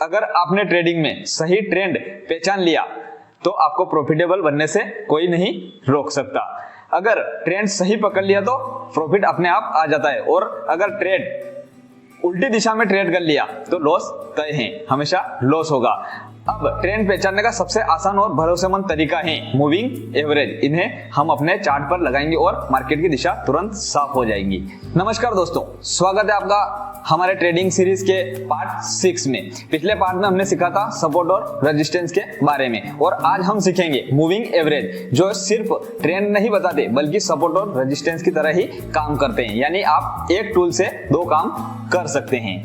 अगर आपने ट्रेडिंग में सही ट्रेंड पहचान लिया तो आपको प्रॉफिटेबल बनने से कोई नहीं रोक सकता। अगर ट्रेंड सही पकड़ लिया तो प्रॉफिट अपने आप आ जाता है, और अगर ट्रेड उल्टी दिशा में ट्रेड कर लिया तो लॉस तय है, हमेशा लॉस होगा। अब ट्रेंड पहचानने का सबसे आसान और भरोसेमंद तरीका है मूविंग एवरेज। इन्हें हम अपने चार्ट पर लगाएंगे और मार्केट की दिशा तुरंत साफ हो जाएगी। नमस्कार दोस्तों, स्वागत है आपका हमारे ट्रेडिंग सीरीज के पार्ट 6 में। पिछले पार्ट में हमने सीखा था सपोर्ट और रेजिस्टेंस के बारे में, और आज हम सीखेंगे मूविंग एवरेज, जो सिर्फ ट्रेंड नहीं बताते बल्कि सपोर्ट और रेजिस्टेंस की तरह ही काम करते हैं। यानी आप एक टूल से दो काम कर सकते हैं।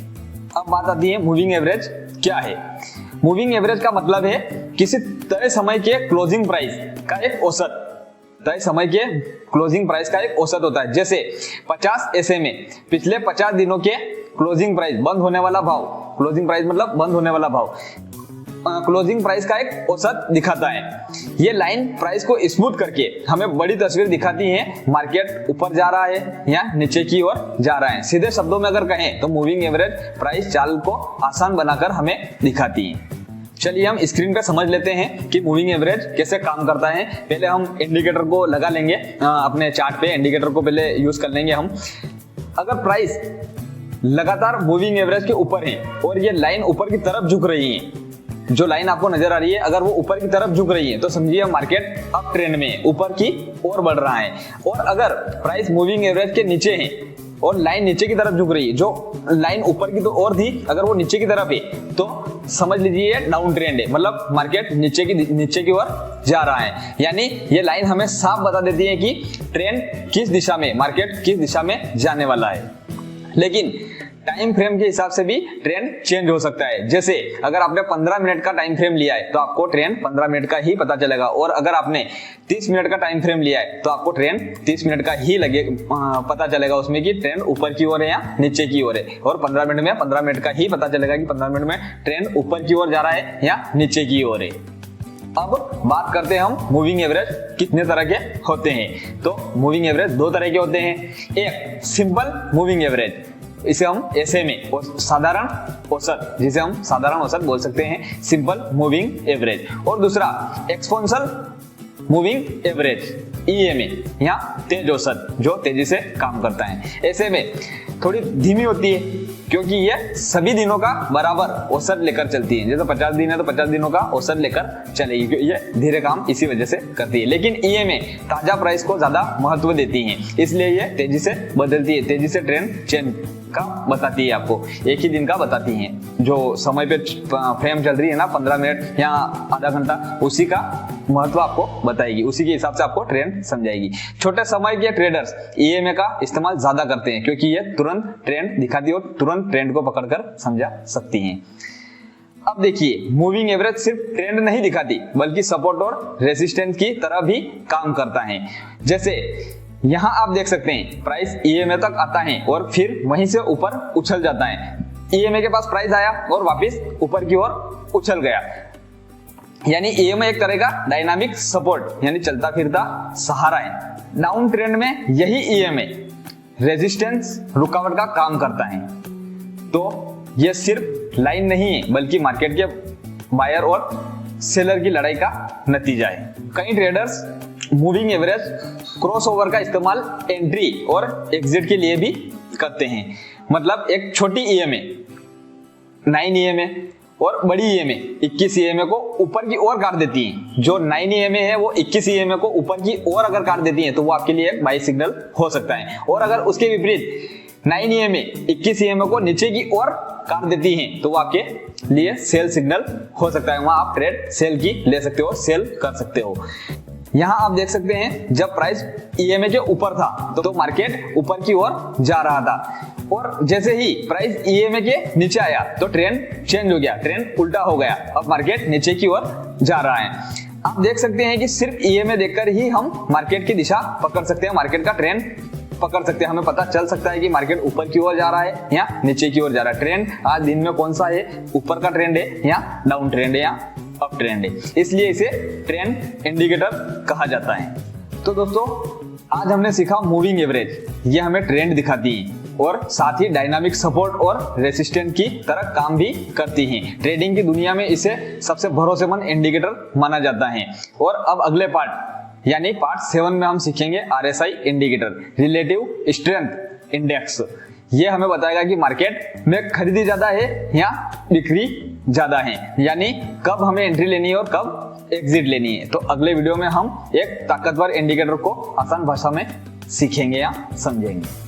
अब बात आती है मूविंग एवरेज क्या है। मूविंग एवरेज का मतलब है किसी तय समय के क्लोजिंग प्राइस का एक औसत। तय समय के क्लोजिंग प्राइस का एक औसत होता है। जैसे 50 SMA पिछले 50 दिनों के क्लोजिंग प्राइस, बंद होने वाला भाव, क्लोजिंग प्राइस मतलब बंद होने वाला भाव, क्लोजिंग प्राइस का एक औसत दिखाता है। ये लाइन प्राइस को स्मूथ करके हमें बड़ी तस्वीर दिखाती है, मार्केट ऊपर जा रहा है या नीचे की ओर जा रहा है। सीधे शब्दों में अगर कहें तो मूविंग एवरेज प्राइस चाल को आसान बनाकर हमें दिखाती है। चलिए हम स्क्रीन पे समझ लेते हैं कि मूविंग एवरेज कैसे काम करता है। पहले हम इंडिकेटर को लगा लेंगे, अपने चार्ट पे इंडिकेटर को पहले यूज कर लेंगे हम। अगर प्राइस लगातार मूविंग एवरेज के ऊपर है और ये लाइन ऊपर की तरफ झुक रही है, जो लाइन आपको नजर आ रही है, अगर वो ऊपर की तरफ झुक रही है तो समझिए मार्केट अप ट्रेंड में है, ऊपर की ओर बढ़ रहा है। और अगर प्राइस मूविंग एवरेज के नीचे है और लाइन नीचे की तरफ झुक रही है, जो लाइन ऊपर की तो और थी, अगर वो नीचे की तरफ है तो समझ लीजिए डाउन ट्रेंड है, मतलब मार्केट नीचे की ओर जा रहा है। यानी ये लाइन हमें साफ बता देती है कि ट्रेंड किस दिशा में, मार्केट किस दिशा में जाने वाला है। लेकिन टाइम फ्रेम के हिसाब से भी ट्रेंड चेंज हो सकता है। जैसे अगर आपने 15 मिनट का टाइम फ्रेम लिया है तो आपको ट्रेंड 15 मिनट का ही पता चलेगा, और अगर आपने 30 मिनट का टाइम फ्रेम लिया है तो आपको ट्रेंड 30 मिनट का ही पता चलेगा उसमें कि ट्रेंड ऊपर की ओर है या नीचे की ओर है। और 15 मिनट में 15 मिनट का ही पता चलेगा कि 15 मिनट में ट्रेंड ऊपर की ओर जा रहा है या नीचे की ओर है। अब बात करते हैं हम मूविंग एवरेज कितने तरह के होते हैं। तो मूविंग एवरेज दो तरह के होते हैं। एक सिंपल मूविंग एवरेज, इसे हम SMA साधारण औसत, जिसे हम साधारण औसत बोल सकते हैं, सिंपल मूविंग एवरेज। और दूसरा एक्सपोनेंशियल मूविंग एवरेज, EMA या तेज औसत, जो तेजी से काम करता है। SMA थोड़ी धीमी होती है क्योंकि ये सभी दिनों का बराबर औसत लेकर चलती है। जैसे 50 दिन है तो 50 दिनों का औसत लेकर चलेगी, क्योंकि ये धीरे काम इसी वजह से करती है। लेकिन EMA ताजा प्राइस को ज्यादा महत्व देती है, इसलिए ये तेजी से बदलती है, तेजी से ट्रेंड चेंज का बताती है, आपको एक ही दिन का बताती है। जो समय पे फ्रेम चल रही है ना, 15 मिनट या आधा घंटा, उसी का महत्व आपको बताएगी, उसी के हिसाब से आपको ट्रेंड समझाएगी। छोटे समय के ट्रेडर्स EMA का इस्तेमाल ज्यादा करते हैं क्योंकि ये तुरंत ट्रेंड दिखाती है और तुरंत ट्रेंड को पकड़कर समझा सकती हैं। अब देखिए, मूविंग एवरेज सिर्फ ट्रेंड नहीं दिखाती बल्कि सपोर्ट और रेजिस्टेंस की तरह भी काम करता है। जैसे यहाँ आप देख सकते हैं प्राइस EMA तक आता है और फिर वहीं से ऊपर उछल जाता है। EMA के पास प्राइस आया और वापस ऊपर की ओर उछल गया, यानी EMA एक तरह का डायनामिक सपोर्ट यानी चलता फिरता सहारा है। डाउन ट्रेंड में यही EMA रेजिस्टेंस रुकावट का काम करता है। तो यह सिर्फ लाइन नहीं है बल्कि मार्केट के बायर और सेलर की लड़ाई का नतीजा है। कई ट्रेडर्स मूविंग एवरेज क्रॉसओवर का इस्तेमाल एंट्री और एग्जिट के लिए भी करते हैं। मतलब एक छोटी EMA 9 EMA और बड़ी EMA 21 EMA को ऊपर की ओर काट देती है। जो 9 EMA है वो 21 EMA को ऊपर की ओर अगर काट देती है तो वो आपके लिए एक बाई सिग्नल हो सकता है। और अगर उसके विपरीत 9 EMA 21 EMA को नीचे की ओर काट देती है तो वो आपके लिए सेल सिग्नल हो सकता है। वहां आप ट्रेड सेल की ले सकते हो, सेल कर सकते हो। यहाँ आप देख सकते हैं जब प्राइस EMA के ऊपर था तो मार्केट ऊपर की ओर जा रहा था, और जैसे ही प्राइस EMA के नीचे आया तो ट्रेंड चेंज हो गया, ट्रेंड उल्टा हो गया, अब मार्केट नीचे की ओर जा रहा है। आप देख सकते हैं कि सिर्फ EMA देखकर ही हम मार्केट की दिशा पकड़ सकते हैं, मार्केट का ट्रेंड पकड़ सकते हैं। हमें पता चल सकता है कि मार्केट ऊपर की ओर जा रहा है या नीचे की ओर जा रहा है। ट्रेंड आज दिन में कौन सा है, ऊपर का ट्रेंड है या डाउन ट्रेंड है या अप ट्रेंड है, इसलिए इसे ट्रेंड इंडिकेटर कहा जाता है। तो दोस्तों आज हमने सीखा मूविंग एवरेज, ये हमें ट्रेंड दिखाती है और साथ ही डायनामिक सपोर्ट और रेसिस्टेंट की तरह काम भी करती हैं। ट्रेडिंग की दुनिया में इसे सबसे भरोसेमंद इंडिकेटर माना जाता है। और अब अगले पार्ट यानी पार्ट 7 में हम सीखेंगे RSI indicator, relative strength index. ये हमें बताएगा कि मार्केट में खरीदी ज्यादा है या बिक्री ज्यादा है, यानी कब हमें एंट्री लेनी है और कब एग्जिट लेनी है। तो अगले वीडियो में हम एक ताकतवर इंडिकेटर को आसान भाषा में सीखेंगे या समझेंगे।